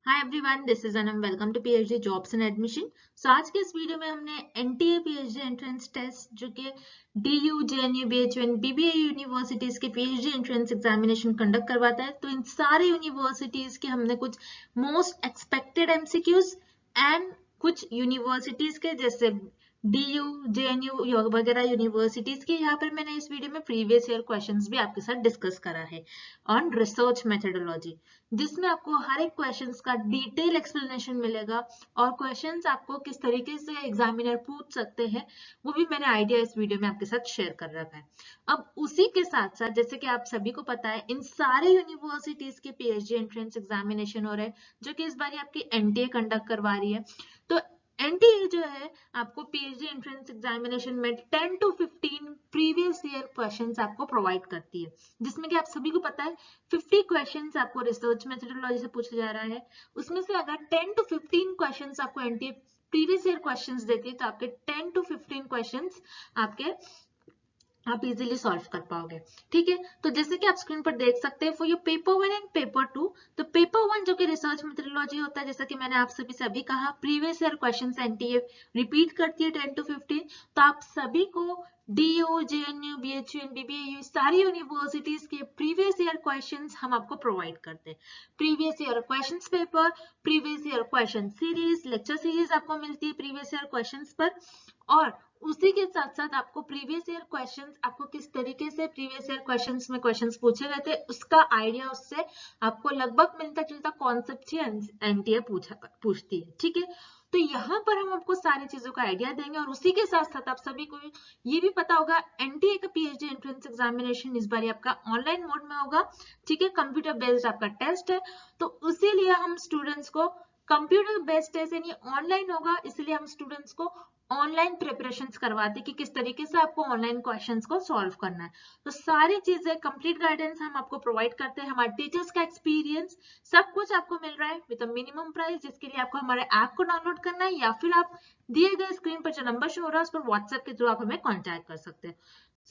Hi everyone, this is Anam. Welcome to PhD jobs and admission. So आज के इस video में हमने एनटीए पीएचडी एंट्रेंस टेस्ट जो कि DU, JNU, BHU, BBA universities के पीएचडी एंट्रेंस एग्जामिनेशन कंडक्ट करवाता है। तो इन सारे यूनिवर्सिटीज के हमने कुछ मोस्ट एक्सपेक्टेड एमसीक्यूज एंड कुछ यूनिवर्सिटीज के जैसे डीयू, जेएनयू वगैरह यूनिवर्सिटीज के यहाँ पर मैंने इस वीडियो में प्रीवियस ईयर क्वेश्चंस भी आपके साथ डिस्कस करा है ऑन रिसर्च मेथोडोलॉजी, जिसमें आपको हर एक क्वेश्चंस का डिटेल एक्सप्लेनेशन मिलेगा और क्वेश्चंस आपको किस तरीके से एग्जामिनर पूछ सकते हैं वो भी मैंने आइडिया इस वीडियो में आपके साथ शेयर कर रखा है। अब उसी के साथ साथ जैसे कि आप सभी को पता है, इन सारे यूनिवर्सिटीज के पीएचडी एंट्रेंस एग्जामिनेशन हो रहे हैं जो कि इस बार आपकी एनटीए कंडक्ट करवा रही है। तो एनटीए जो है आपको पीएचडी एंट्रेंस एग्जामिनेशन में 10 to 15 प्रीवियस ईयर क्वेश्चंस आपको प्रोवाइड करती है, जिसमें कि आप सभी को पता है 50 क्वेश्चंस आपको रिसर्च मेथोडोलॉजी से पूछा जा रहा है। उसमें से अगर 10 to 15 क्वेश्चंस आपको एनटीए प्रीवियस ईयर क्वेश्चंस देती है तो आपके 10 to 15 क्वेश्चंस आप इजीली सॉल्व कर पाओगे। ठीक है, तो जैसे कि आप स्क्रीन पर देख सकते हैं for your paper 1 and paper 2, तो पेपर 1 जो कि रिसर्च मेथोडोलॉजी होता है, जैसा कि मैंने आप सभी से अभी कहा, previous year questions NTA repeat करती है 10 to 15। तो आप सभी को DU, JNU, BHU and BBA सारी यूनिवर्सिटीज के प्रीवियस ईयर क्वेश्चंस हम आपको प्रोवाइड करते हैं। Previous year questions paper, previous year question series, lecture series आपको मिलती है प्रीवियस ईयर क्वेश्चंस पर, और उसी के साथ साथ आपको प्रीवियस ईयर क्वेश्चंस, आपको किस तरीके से प्रीवियस ईयर क्वेश्चंस में क्वेश्चंस पूछे गए थे उसका आइडिया, उससे आपको लगभग मिलता जुलता कॉन्सेप्ट ही एनटीए पूछती है। ठीक है, तो यहाँ पर हम आपको सारी चीजों का आइडिया देंगे और उसी के साथ साथ आप सभी को ये भी पता होगा एनटीए का पीएचडी एंट्रेंस एग्जामिनेशन इस बार आपका ऑनलाइन मोड में होगा। ठीक है, कंप्यूटर बेस्ड आपका टेस्ट है, तो इसीलिए हम स्टूडेंट्स को कंप्यूटर बेस्ड टेस्ट यानी ऑनलाइन होगा, इसलिए हम स्टूडेंट्स को ऑनलाइन प्रिपरेशंस करवाते कि किस तरीके से आपको ऑनलाइन क्वेश्चंस को सॉल्व करना है। तो सारी चीजें कंप्लीट गाइडेंस हम आपको प्रोवाइड करते हैं, हमारे टीचर्स का एक्सपीरियंस सब कुछ आपको मिल रहा है विद अ मिनिमम प्राइस, जिसके लिए आपको हमारे ऐप को डाउनलोड करना है या फिर आप दिए गए स्क्रीन पर जो नंबर शो हो रहा है उस पर व्हाट्सएप के थ्रू आप हमें कॉन्टैक्ट कर सकते हैं।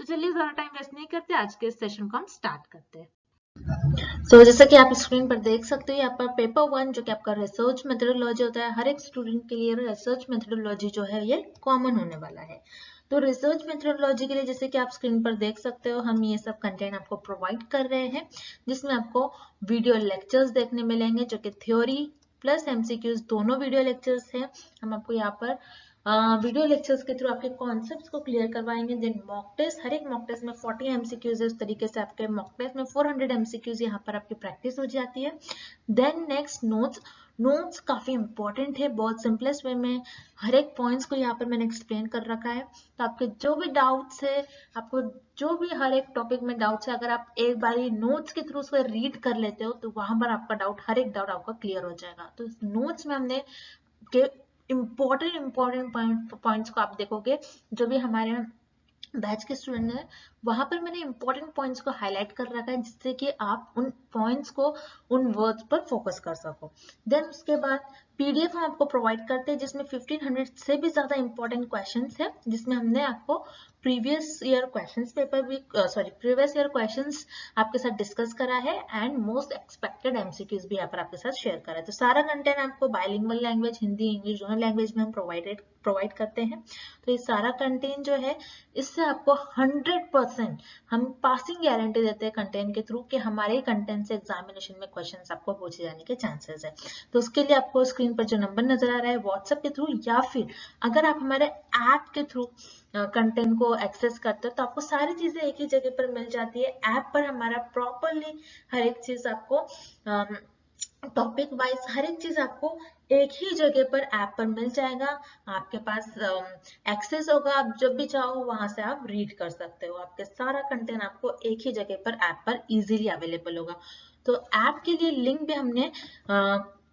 तो चलिए ज्यादा टाइम वेस्ट नहीं करते, आज के इस सेशन को हम स्टार्ट करते हैं। जैसा कि आप स्क्रीन पर देख सकते हो, यहाँ पर पेपर 1 जो कि आपका रिसर्च मेथोडोलॉजी होता है, हर एक स्टूडेंट के लिए रिसर्च मेथोडोलॉजी जो है ये कॉमन होने वाला है। तो रिसर्च मेथोडोलॉजी के लिए जैसे कि आप स्क्रीन पर देख सकते हो, हम ये सब कंटेंट आपको प्रोवाइड कर रहे हैं, जिसमें आपको वीडियो लेक्चर्स देखने मिलेंगे जो कि थ्योरी प्लस एमसीक्यूज दोनों वीडियो लेक्चर्स हैं। हम आपको यहाँ पर वीडियो लेक्चर्स के थ्रू आपके कॉन्सेप्ट्स को क्लियर करवाएंगे। देन मॉक टेस्ट, हर एक मॉक टेस्ट में 40 एमसीक्यूज है, उस तरीके से आपके मॉक टेस्ट में 400 एमसीक्यूज यहाँ पर आपकी प्रैक्टिस हो जाती है। देन नेक्स्ट नोट्स काफी इंपॉर्टेंट है, बहुत सिंपलेस्ट वे में हर एक पॉइंट्स को यहाँ पर मैंने एक्सप्लेन कर रखा है। तो आपके जो भी डाउट्स है, आपको जो भी हर एक टॉपिक में डाउट्स है, अगर आप एक बार नोट्स के थ्रू उसको रीड कर लेते हो तो वहां पर आपका डाउट, हर एक डाउट आपका क्लियर हो जाएगा। तो नोट्स में हमने के इम्पोर्टेंट पॉइंट्स को आप देखोगे, जो भी हमारे बैच के स्टूडेंट हैं वहां पर मैंने इंपॉर्टेंट पॉइंट्स को हाईलाइट कर रखा है, जिससे कि आप उन पॉइंट्स को, उन वर्ड्स पर फोकस कर सको। देन उसके बाद पीडीएफ हम आपको प्रोवाइड करते हैं जिसमें 1500 से भी ज्यादा इंपॉर्टेंट क्वेश्चंस है, जिसमें हमने आपको प्रीवियस ईयर क्वेश्चंस पेपर भी प्रीवियस ईयर क्वेश्चंस आपके साथ डिस्कस करा है एंड मोस्ट एक्सपेक्टेड एमसीक्यूज भी यहाँ पर आपके साथ शेयर करा है। तो सारा कंटेंट आपको बाइलिंगुअल लैंग्वेज, हिंदी इंग्लिश दोनों लैंग्वेज में हम प्रोवाइड करते हैं। तो ये सारा कंटेंट जो है, इससे आपको 100% हम पासिंग गारंटी देते हैं कंटेंट के थ्रू कि हमारे कंटेंट से एग्जामिनेशन में क्वेश्चंस आपको पूछे जाने के चांसेस है। तो उसके लिए आपको स्क्रीन पर जो नंबर नजर आ रहा है व्हाट्सएप के थ्रू, या फिर अगर आप हमारे ऐप के थ्रू कंटेंट को एक्सेस करते हो तो आपको सारी चीजें एक ही जगह पर मिल जाती है। ऐप पर हमारा प्रॉपरली हर एक चीज आपको टॉपिक वाइज हर एक चीज आपको एक ही जगह पर ऐप पर मिल जाएगा। आपके पास एक्सेस होगा, आप जब भी चाहो वहां से आप रीड कर सकते हो। आपके सारा कंटेंट आपको एक ही जगह पर ऐप पर इजीली अवेलेबल होगा। तो ऐप के लिए लिंक भी हमने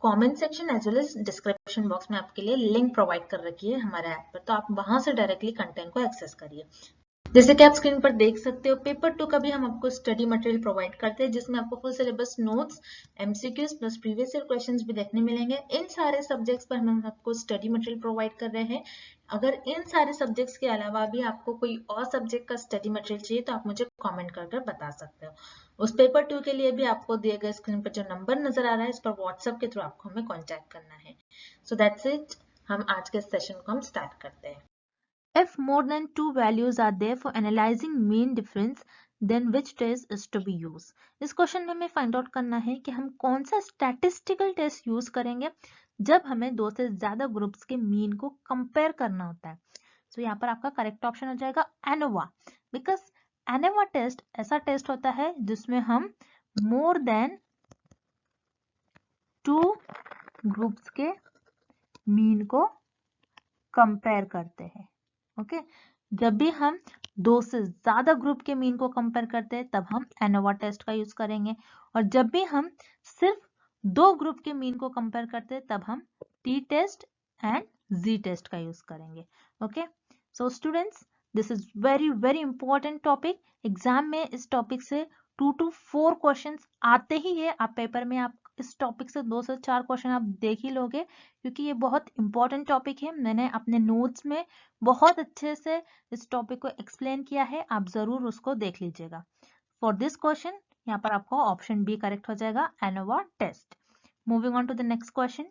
comment section as well as description box में आपके लिए लिंक प्रोवाइड कर रखी है हमारे ऐप पर, तो आप वहां से डायरेक्टली कंटेंट को एक्सेस करिए। जैसे कि आप स्क्रीन पर देख सकते हो, पेपर 2 का भी हम आपको स्टडी मटेरियल प्रोवाइड करते हैं, जिसमें आपको full syllabus notes, MCQs plus previous year questions भी देखने मिलेंगे। इन सारे सब्जेक्ट्स पर हम आपको स्टडी मटेरियल प्रोवाइड कर रहे हैं। अगर इन सारे सब्जेक्ट्स के अलावा भी आपको कोई और सब्जेक्ट का स्टडी मटेरियल चाहिए तो आप मुझे कॉमेंट कर बता सकते हो। उस पेपर 2 के लिए भी आपको दिए गए स्क्रीन पर जो नंबर नजर आ रहा है, इस पर व्हाट्सएप के थ्रू आपको हमें कॉन्टैक्ट करना है। सो दैट्स इट, हम आज के सेशन को हम स्टार्ट करते हैं। If more than two values are there for analyzing mean difference, then which test is to be used? इस क्वेश्चन में हमें फाइंड आउट करना है कि हम कौन सा स्टैटिस्टिकल टेस्ट यूज करेंगे जब हमें दो से ज्यादा ग्रुप्स के मीन को कंपेयर करना होता है। तो यहाँ पर आपका करेक्ट ऑप्शन हो जाएगा एनोवा, बिकॉज एनोवा टेस्ट ऐसा टेस्ट होता है जिसमें हम मोर देन टू ग्रुप्स के मीन को कंपेयर करते हैं। ओके, जब भी हम दो से ज्यादा ग्रुप के मीन को कंपेयर करते हैं तब हम एनोवा टेस्ट का यूज करेंगे, और जब भी हम सिर्फ दो ग्रुप के मीन को कंपेयर करते हैं तब हम T test and G test का यूज करेंगे। Okay, so students, this is very very important topic. Exam में इस टॉपिक से 2 to 4 क्वेश्चंस आते ही है। आप पेपर में आप इस टॉपिक से 2 से 4 क्वेश्चन आप देख ही लोगे, क्योंकि ये बहुत इंपॉर्टेंट टॉपिक है। मैंने अपने नोट्स में बहुत अच्छे से इस टॉपिक को एक्सप्लेन किया है, आप जरूर उसको देख लीजिएगा। फॉर दिस क्वेश्चन यहाँ पर आपको ऑप्शन बी करेक्ट हो जाएगा, ANOVA test. Moving on to the next question.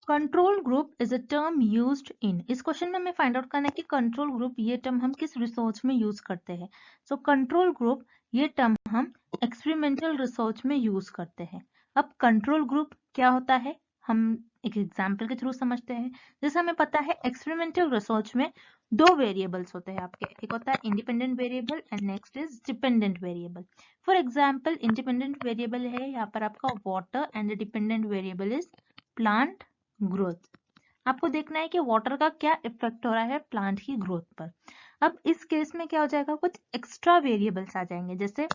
Control group is a term used in, इस क्वेश्चन में हमें फाइंड आउट करना है कि कंट्रोल ग्रुप ये टर्म हम किस रिसर्च में यूज करते हैं। सो कंट्रोल ग्रुप ये टर्म हम एक्सपेरिमेंटल रिसर्च में यूज करते हैं। अब कंट्रोल ग्रुप क्या होता है हम एक एग्जाम्पल के थ्रू समझते हैं। जैसे हमें पता है एक्सपेरिमेंटल रिसर्च में दो वेरिएबल्स होते हैं आपके, एक होता है independent variable and next is dependent variable. For example independent variable है यहाँ पर आपका water and dependent variable is plant growth. आपको देखना है कि वाटर का क्या इफेक्ट हो रहा है प्लांट की ग्रोथ पर। अब इस केस में क्या हो जाएगा, कुछ एक्स्ट्रा वेरिएबल्स आ जाएंगे, जैसे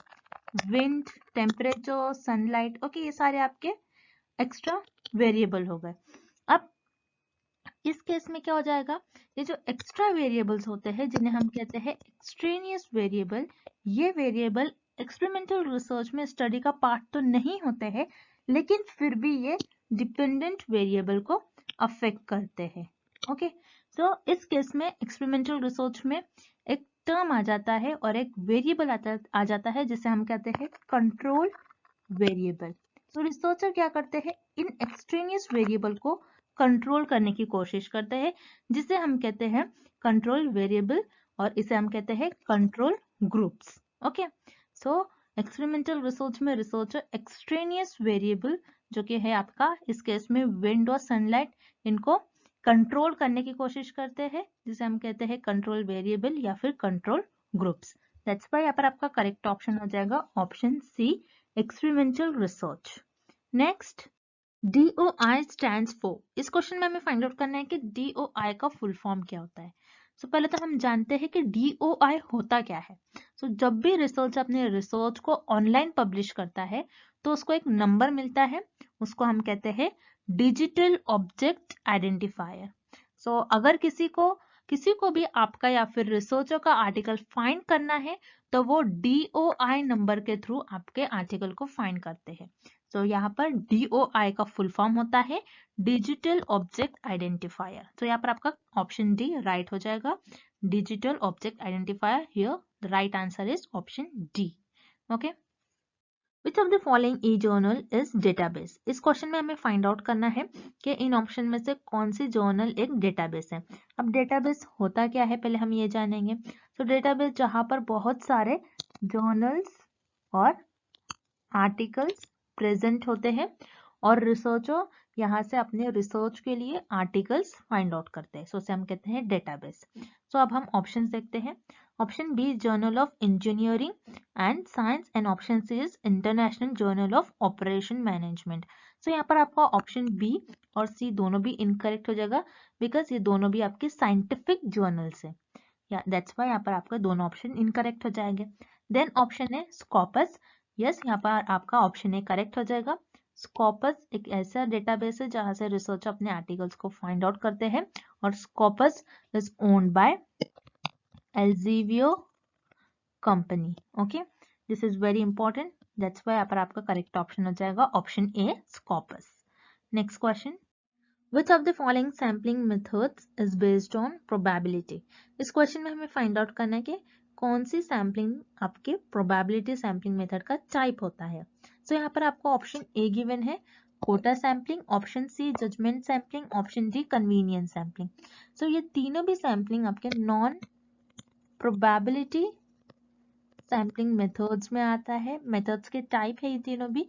विंड, टेम्परेचर, सनलाइट। ओके, ये सारे आपके एक्स्ट्रा वेरिएबल हो गए। अब इस केस में क्या हो जाएगा, ये जो एक्स्ट्रा वेरिएबल्स होते हैं जिन्हें हम कहते हैं एक्सट्रेनियस वेरिएबल, ये वेरिएबल एक्सपेरिमेंटल रिसर्च में स्टडी का पार्ट तो नहीं होते हैं, लेकिन फिर भी ये डिपेंडेंट वेरिएबल को अफेक्ट करते हैं। ओके, तो इस केस में एक्सपेरिमेंटल रिसर्च में एक टर्म आ जाता है और एक वेरिएबल आ जाता है जिसे हम कहते हैं कंट्रोल वेरिएबल। तो रिसर्चर क्या करते हैं, इन एक्सट्रेनियस वेरिएबल को कंट्रोल करने की कोशिश करते हैं, जिसे हम कहते हैं कंट्रोल वेरिएबल, और इसे हम कहते हैं कंट्रोल ग्रुप्स। ओके, सो एक्सपेरिमेंटल रिसर्च में रिसर्चर एक्सट्रेनियस वेरिएबल जो कि है आपका इस केस में विंड और सनलाइट, इनको कंट्रोल करने की कोशिश करते हैं, जिसे हम कहते हैं कंट्रोल वेरिएबल या फिर कंट्रोल ग्रुप्स। दैट्स व्हाई यहाँ पर आपका करेक्ट ऑप्शन हो जाएगा option C, experimental research. Next, DOI stands for, इस क्वेश्चन में हमें फाइंड आउट करना है कि DOI का फुल फॉर्म क्या होता है। सो पहले तो हम जानते हैं कि DOI होता क्या है। सो जब भी रिसर्च अपने रिसर्च को ऑनलाइन पब्लिश करता है तो उसको एक नंबर मिलता है, उसको हम कहते हैं डिजिटल ऑब्जेक्ट आइडेंटिफायर। सो अगर किसी को भी आपका या फिर रिसर्चर का आर्टिकल फाइंड करना है तो वो DOI नंबर के थ्रू आपके आर्टिकल को फाइंड करते हैं। तो यहाँ पर DOI का फुल फॉर्म होता है डिजिटल ऑब्जेक्ट आइडेंटिफायर। तो यहाँ पर आपका ऑप्शन डी राइट हो जाएगा, digital object identifier. Here the right answer is option D. Okay, which of the following E journal is database, इस क्वेश्चन में हमें फाइंड आउट करना है कि इन ऑप्शन में से कौन सी जर्नल एक डेटाबेस है। अब डेटाबेस होता क्या है पहले हम ये जानेंगे। तो डेटाबेस जहां पर बहुत सारे जर्नल्स और आर्टिकल्स प्रेजेंट होते हैं और रिसर्चर यहाँ से अपने रिसर्च के लिए आर्टिकल्स फाइंड आउट करते हैं, सो उसे हम कहते हैं डेटाबेस। सो अब हम ऑप्शन देखते हैं। Option B journal of engineering and science and option C is international journal of operation management. So यहाँ पर आपका ऑप्शन बी और सी दोनों भी इनकरेक्ट हो जाएगा, बिकॉज ये दोनों भी आपके साइंटिफिक जर्नल्स है, या दैट्स व्हाई यहाँ पर आपका दोनों ऑप्शन इनकरेक्ट हो जाएंगे। देन ऑप्शन है स्कॉपस, यस यहाँ पर आपका ऑप्शन ए करेक्ट हो जाएगा। स्कॉपस एक ऐसा डेटाबेस है जहां से रिसर्चर अपने आर्टिकल्स को फाइंड आउट करते हैं, और Scopus is owned by Elsevier company. Okay, this is very important, that's why यहाँ पर आपका करेक्ट ऑप्शन हो जाएगा option A Scopus. Next question, Which of the following sampling methods is based on probability? इस question में हमें find out करना है कि कौन सी सैम्पलिंग आपके प्रोबेबिलिटी सैम्पलिंग मेथड का टाइप होता है। सो यहाँ पर आपको ऑप्शन ए गिवन है quota sampling, option C judgement sampling, option D convenience sampling. So ये तीनों भी सैम्पलिंग आपके नॉन प्रोबेबिलिटी सैम्पलिंग मेथड्स में आता है। मेथड्स के टाइप है ये तीनों भी,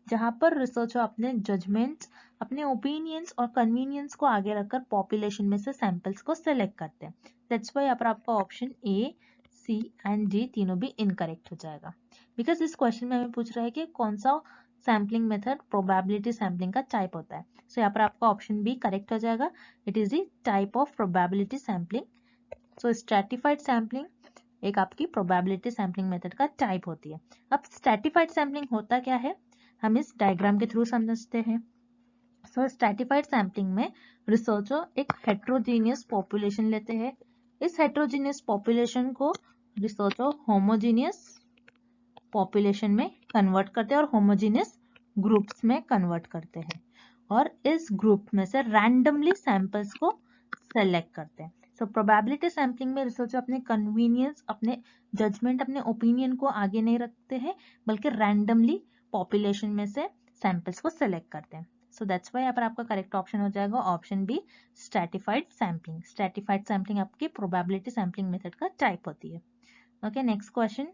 जहां पर रिसर्चर अपने जजमेंट्स, अपने ओपिनियंस और कन्वीनियंस को आगे रखकर पॉपुलेशन में से सैंपल्स को सिलेक्ट करते हैं। दैट्स व्हाई यहाँ पर आपका option A, C and D तीनों भी इनकरेक्ट हो जाएगा, बिकॉज इस क्वेश्चन में हमें पूछ रहा है कि कौन सा सैम्पलिंग मेथड प्रोबेबिलिटी सैम्पलिंग का टाइप होता है। सो यहाँ पर आपका ऑप्शन बी करेक्ट हो जाएगा, it is the type of probability sampling. So stratified sampling एक आपकी प्रोबेबिलिटी सैम्पलिंग मेथड का टाइप होती है। अब स्ट्रैटिफाइड सैम्पलिंग होता क्या है, हम इस डायग्राम के थ्रू समझते हैं। सो स्ट्रैटिफाइड सैम्पलिंग में रिसर्चर एक हेट्रोजीनियस पॉपुलेशन लेते हैं। इस हेट्रोजीनियस पॉपुलेशन को रिसर्चर होमोजीनियस पॉपुलेशन में कन्वर्ट करते हैं और होमोजीनियस ग्रुप्स में कन्वर्ट करते हैं, और इस ग्रुप में से रैंडमली सैंपल्स को सेलेक्ट करते हैं। सो प्रोबेबिलिटी सैम्पलिंग में रिसर्चर अपने कन्वीनियंस, अपने जजमेंट, अपने ओपिनियन को आगे नहीं रखते हैं, बल्कि रैंडमली पॉपुलेशन में से सैंपल्स को सेलेक्ट करते हैं। सो दैट्स व्हाई यहाँ पर आपका करेक्ट ऑप्शन हो जाएगा option B stratified sampling. Stratified sampling आपकी प्रोबेबिलिटी सैम्पलिंग मेथड का टाइप होती है। Okay, next question,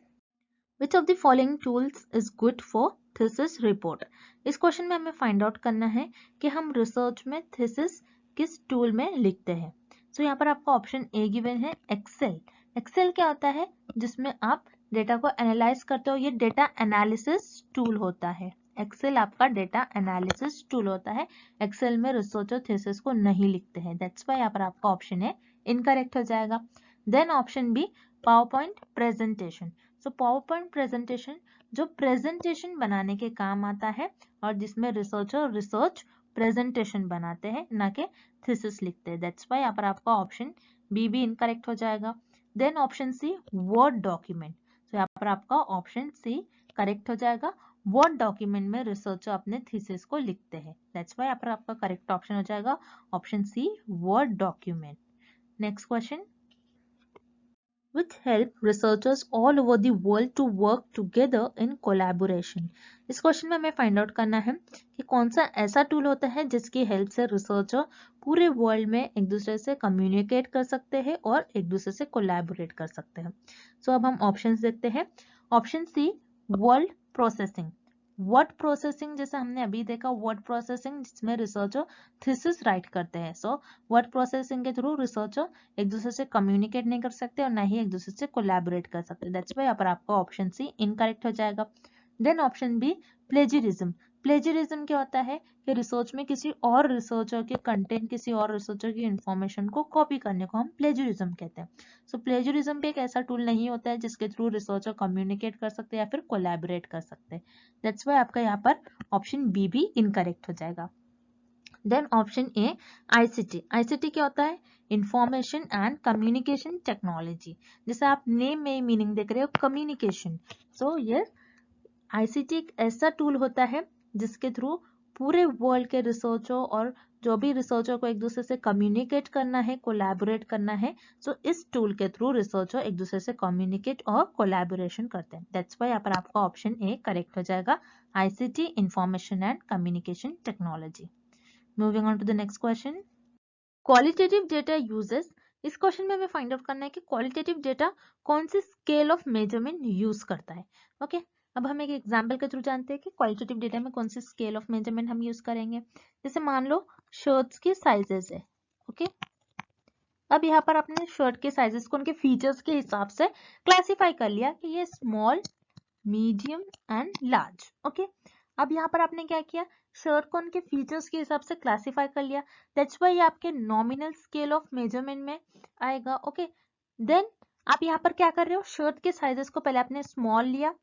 Which of the following tools is good for thesis report? इस क्वेश्चन में हमें फाइंड आउट करना है कि हम रिसर्च में थीसिस किस टूल में लिखते हैं। सो यहाँ पर आपका ऑप्शन ए गिवन है एक्सेल। एक्सेल क्या होता है, जिसमें आप डेटा को एनालाइज करते हो, ये डेटा एनालिसिस टूल होता है। एक्सेल आपका डेटा एनालिसिस टूल होता है। एक्सेल में रिसर्चर थीसिस को नहीं लिखते हैं, दैट्स व्हाई यहाँ पर आपका ऑप्शन ए इनकरेक्ट हो जाएगा। Then option B power point presentation. So power point presentation जो प्रेजेंटेशन बनाने के काम आता है, और जिसमें रिसर्चर रिसर्च प्रेजेंटेशन बनाते हैं, ना कि थीसिस लिखते हैं। दैट्स व्हाई यहाँ पर आपका ऑप्शन बी भी इनकरेक्ट हो जाएगा। Then option C word document. तो यहाँ पर आपका ऑप्शन सी करेक्ट हो जाएगा। वर्ड डॉक्यूमेंट में रिसर्चर अपने थीसिस को लिखते हैं, दैट्स व्हाई यहाँ पर आपका करेक्ट ऑप्शन हो जाएगा option C word document. Next question, which help researchers all over the world to work together in collaboration. इस क्वेश्चन में हमें फाइंड आउट करना है कि कौन सा ऐसा टूल होता है जिसकी हेल्प से रिसर्चर पूरे वर्ल्ड में एक दूसरे से कम्युनिकेट कर सकते हैं और एक दूसरे से कोलैबोरेट कर सकते हैं। सो अब हम ऑप्शंस देखते हैं। Option C word processing. Word processing जैसे हमने अभी देखा, वर्ड प्रोसेसिंग जिसमें रिसर्चर थीसिस राइट करते हैं। सो वर्ड प्रोसेसिंग के थ्रू रिसर्चर एक दूसरे से कम्युनिकेट नहीं कर सकते और ना ही एक दूसरे से कोलैबोरेट कर सकते। दैट्स व्हाई यहाँ पर आपका ऑप्शन सी इनकरेक्ट हो जाएगा। Then option B plagiarism. Plagiarism क्या होता है कि रिसर्च में किसी और रिसर्चर के कंटेंट, किसी और रिसर्चर की इंफॉर्मेशन को कॉपी करने को हम प्लेजरिज्म कहते हैं। सो प्लेजरिज्म भी एक ऐसा टूल नहीं होता है जिसके थ्रू रिसर्चर कम्युनिकेट कर सकते हैं या फिर कोलैबोरेट कर सकते हैं। दैट्स व्हाई आपका यहाँ पर ऑप्शन बी भी इनकरेक्ट हो जाएगा। Then option A ICT. ICT क्या होता है, इंफॉर्मेशन एंड कम्युनिकेशन टेक्नोलॉजी। जैसे आप नेम में मीनिंग देख रहे हो कम्युनिकेशन। सो ये आईसीटी एक ऐसा टूल होता है जिसके थ्रू पूरे वर्ल्ड के रिसर्चर और जो भी रिसर्चर को एक दूसरे से कम्युनिकेट करना है, कोलैबोरेट करना है, सो इस टूल के थ्रू रिसर्चर एक दूसरे से कम्युनिकेट और कोलैबोरेशन करते हैं। दैट्स व्हाई यहाँ पर आपका ऑप्शन ए करेक्ट हो जाएगा, ICT information and communication technology. Moving on to the next question, qualitative data uses. इस क्वेश्चन में हमें फाइंड आउट करना है कि क्वालिटेटिव डेटा कौन सी स्केल ऑफ मेजरमेंट यूज करता है। ओके, अब हम एक एग्जांपल के थ्रू जानते हैं कि क्वालिटेटिव डेटा में कौन सी स्केल ऑफ मेजरमेंट हम यूज करेंगे। जैसे मान लो शर्ट्स की साइजेस है। ओके, अब यहाँ पर आपने शर्ट के साइजेस को उनके फीचर्स के हिसाब से क्लासिफाई कर लिया कि ये small, medium and large. Okay, अब यहाँ पर आपने क्या किया, शर्ट को उनके फीचर्स के हिसाब से क्लासिफाई कर लिया। दैट्स व्हाई आपके नॉमिनल स्केल ऑफ मेजरमेंट में आएगा। ओके, देन आप यहाँ पर क्या कर रहे हो, शर्ट के साइजेस को पहले आपने स्मॉल लिया,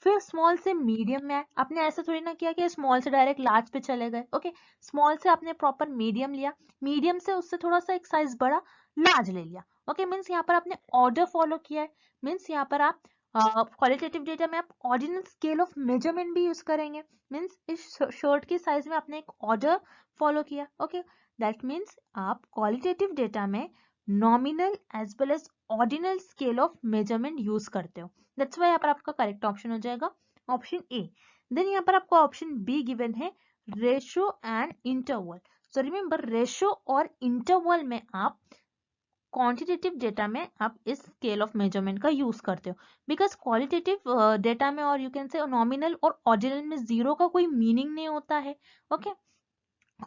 फिर स्मॉल से मीडियम में आए। आपने ऐसा थोड़ी ना किया कि स्मॉल से डायरेक्ट लार्ज पे चले गए। ओके, स्मॉल से आपने प्रॉपर मीडियम लिया, मीडियम से उससे थोड़ा सा एक साइज बड़ा लार्ज ले लिया। ओके, मीन्स यहाँ पर आपने ऑर्डर फॉलो किया है। मीन्स यहाँ पर आप क्वालिटेटिव डेटा में आप ऑर्डिनल स्केल ऑफ मेजरमेंट भी यूज करेंगे, मीन्स इस शर्ट की साइज में आपने एक ऑर्डर फॉलो किया, ओके, दैट मीन्स आप क्वालिटेटिव डेटा में nominal as well as ordinal scale of measurement use करते हो, दैट्स व्हाई यहाँ पर आपका करेक्ट ऑप्शन हो जाएगा ऑप्शन ए। देन यहाँ पर आपको ऑप्शन बी गिवन है ratio and interval. So remember ratio और इंटरवल में आप क्वांटिटेटिव डेटा में आप इस स्केल ऑफ मेजरमेंट का यूज करते हो, बिकॉज क्वालिटेटिव डेटा में और यू कैन से नॉमिनल और ऑर्डिनल में जीरो का कोई मीनिंग नहीं होता है, ओके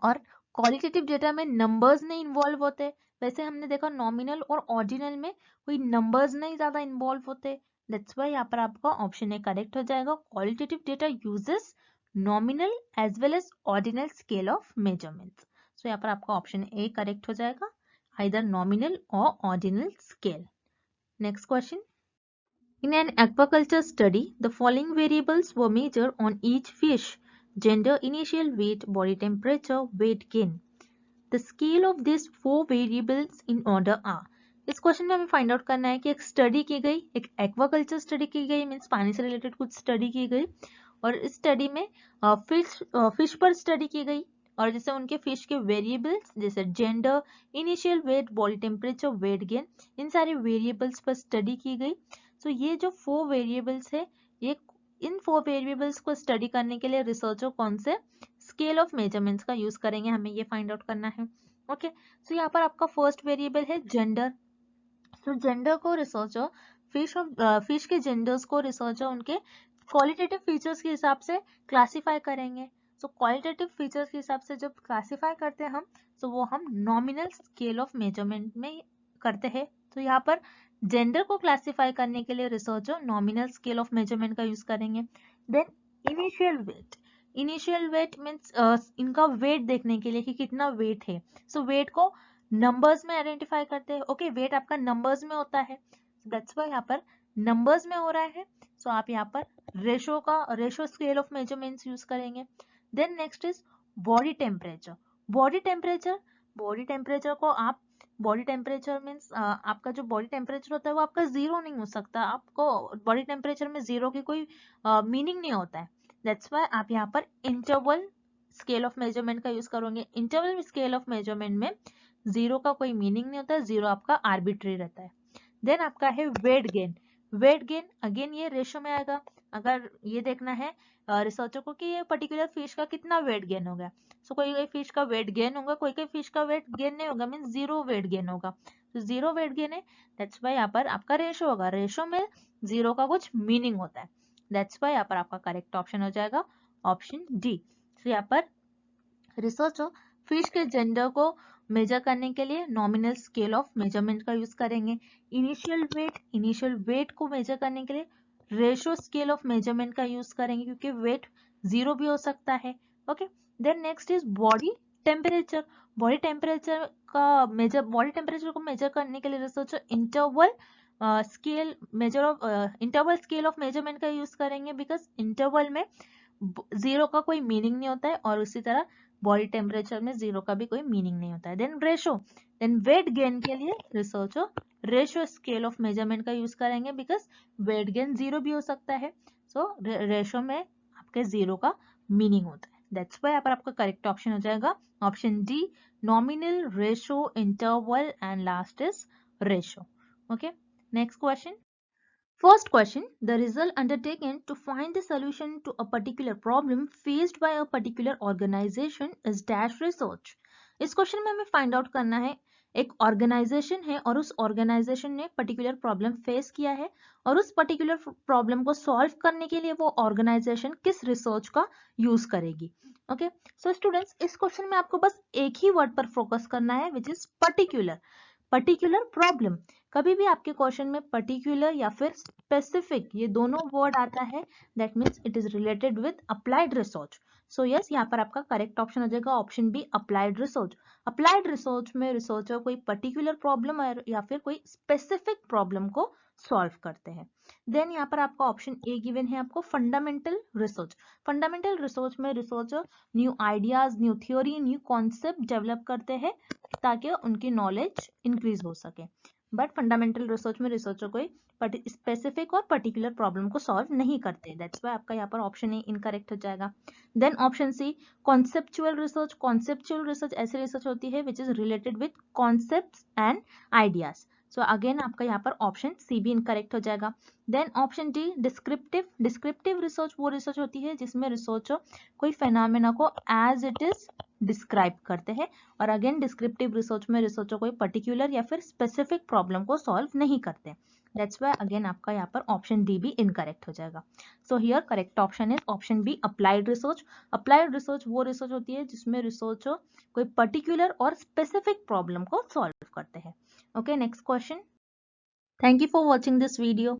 और क्वालिटेटिव डेटा में नंबर्स नहीं इन्वॉल्व होते, वैसे हमने देखा नॉमिनल और ऑर्डिनल में कोई नंबर्स नहीं ज्यादा इन्वॉल्व होते, दैट्स व्हाई यहाँ पर आपका ऑप्शन ए करेक्ट हो जाएगा, qualitative data uses nominal as well as ordinal scale of measurements. So यहाँ पर आपका ऑप्शन ए करेक्ट हो जाएगा, either nominal or ordinal scale. Next question. In an aquaculture study, the following variables were measured on each fish: gender, initial weight, body temperature, weight gain. The scale of these four variables in order are. इस question में हमें find out करना है कि एक study की गई, एक एक्वाकल्चर स्टडी की गई, मीन्स पानी से रिलेटेड कुछ स्टडी की गई, और इस स्टडी में फिश पर स्टडी की गई, और जैसे उनके फिश के वेरिएबल्स जैसे gender, initial weight, body temperature, weight gain, इन सारे वेरिएबल्स पर स्टडी की गई। तो ये जो 4 वेरिएबल्स है, ये इन 4 वेरिएबल्स को स्टडी करने के लिए रिसर्चर कौन से स्केल ऑफ मेजरमेंट्स का यूज करेंगे, हमें ये फाइंड आउट करना है, ओके। सो यहाँ पर आपका फर्स्ट वेरिएबल है जेंडर। तो जेंडर को रिसर्चर फिश के जेंडर्स को रिसर्चर उनके क्वालिटेटिव फीचर्स के हिसाब से क्लासिफाई करेंगे। सो क्वालिटेटिव फीचर्स के हिसाब से जब क्लासिफाई करते हैं हम, तो वो हम नॉमिनल स्केल ऑफ मेजरमेंट में करते हैं। तो यहाँ पर जेंडर को क्लासिफाई करने के लिए researcher nominal scale of measurement का यूज करेंगे। देन इनिशियल वेट मीन्स इनका वेट देखने के लिए कि कितना वेट है। सो वेट को नंबर्स में आइडेंटिफाई करते हैं, ओके, वेट आपका नंबर्स में होता है, दैट्स व्हाई यहाँ पर नंबर्स में हो रहा है। सो आप यहाँ पर ratio scale of measurements use करेंगे। Then next is body temperature. Body temperature को आप बॉडी टेम्परेचर मीन्स आपका जो बॉडी टेम्परेचर होता है वो आपका जीरो नहीं हो सकता, आपको बॉडी टेम्परेचर में जीरो की कोई मीनिंग नहीं होता है, दैट्स व्हाई आप यहाँ पर इंटरवल स्केल ऑफ मेजरमेंट का यूज करोगे। इंटरवल स्केल ऑफ मेजरमेंट में जीरो का कोई मीनिंग नहीं होता है, जीरो आपका आर्बिट्री रहता है। देन आपका है वेट गेन अगेन ये रेशो में आएगा। अगर ये देखना है रिसर्चर को कि ये पर्टिकुलर फिश का कितना वेट गेन होगा, सो कोई फिश का वेट गेन होगा, कोई फिश का वेट गेन नहीं होगा, मीन जीरो वेट गेन होगा, तो जीरो वेट गेन है, दैट्स व्हाई यहाँ पर आपका रेशो होगा, रेशो में जीरो का कुछ मीनिंग होता है, दैट्स व्हाई यहाँ पर आपका करेक्ट ऑप्शन हो जाएगा ऑप्शन डी। तो यहाँ पर रिसर्चर फिश के जेंडर को मेजर करने के लिए नॉमिनल स्केल ऑफ मेजरमेंट का यूज करेंगे। इनिशियल वेट को मेजर करने के लिए रेशो स्केल ऑफ मेजरमेंट का यूज करेंगे, क्योंकि वेट जीरो भी हो सकता है, okay. Then next is body temperature को मेजर करने के लिए researcher interval scale of measurement का यूज करेंगे, बिकॉज इंटरवल में जीरो का कोई मीनिंग नहीं होता है, और उसी तरह बॉडी टेम्परेचर में जीरो का भी कोई मीनिंग नहीं होता है। देन वेट गेन के लिए researcher ratio scale of measurement का यूज करेंगे, बिकॉज वेट गेन जीरो भी हो सकता है, सो रेशो में आपके जीरो का मीनिंग होता है, दैट्स व्हाई यहाँ पर आपका करेक्ट ऑप्शन हो जाएगा option D, nominal, ratio, interval and last is ratio, okay. Next question. First question, the result undertaken to find the solution to a particular problem faced by a particular organization is dash research. इस question में हमें find out करना है, एक organisation है और उस organisation ने पर्टिकुलर प्रॉब्लम फेस किया है, और उस पर्टिकुलर प्रॉब्लम को सॉल्व करने के लिए वो ऑर्गेनाइजेशन किस रिसर्च का यूज करेगी, ओके। सो स्टूडेंट्स, इस क्वेश्चन में आपको बस एक ही वर्ड पर फोकस करना है, विच इज पर्टिकुलर प्रॉब्लम। कभी भी आपके क्वेश्चन में पर्टिकुलर या फिर स्पेसिफिक ये दोनों वर्ड आता है, that means it is related with applied research. So yes, यहाँ पर आपका करेक्ट ऑप्शन हो जाएगा option B, applied research. Applied research में रिसर्चर कोई पर्टिकुलर प्रॉब्लम या फिर कोई स्पेसिफिक प्रॉब्लम को सॉल्व करते हैं। देन यहाँ पर आपका ऑप्शन ए गिवन है आपको फंडामेंटल रिसर्च में researcher new ideas, new theory, new concept develop करते हैं ताकि उनकी नॉलेज इंक्रीज हो सके। बट फंडामेंटल रिसर्च में रिसर्चर कोई स्पेसिफिक और पर्टिकुलर प्रॉब्लम को सॉल्व नहीं करते, दैट्स वाई आपका यहाँ पर ऑप्शन ए इनकरेक्ट हो जाएगा। Then option C conceptual research. Conceptual research ऐसी रिसर्च होती है which is related with concepts and ideas, so again आपका यहाँ पर ऑप्शन सी भी इनकरेक्ट हो जाएगा। Then option D descriptive. Descriptive research वो रिसर्च होती है जिसमें रिसर्चर कोई फेनोमेना को एज इट इज डिस्क्राइब करते हैं, और अगेन डिस्क्रिप्टिव रिसर्च में रिसर्चर कोई पर्टिकुलर या फिर स्पेसिफिक प्रॉब्लम को सॉल्व नहीं करते, दैट्स वाई अगेन आपका यहाँ पर ऑप्शन डी भी इनकरेक्ट हो जाएगा। So here correct option is option B applied research. Applied research वो रिसर्च होती है जिसमें रिसर्चर कोई पर्टिकुलर और स्पेसिफिक प्रॉब्लम को सॉल्व करते हैं। Okay, next question. Thank you for watching this video.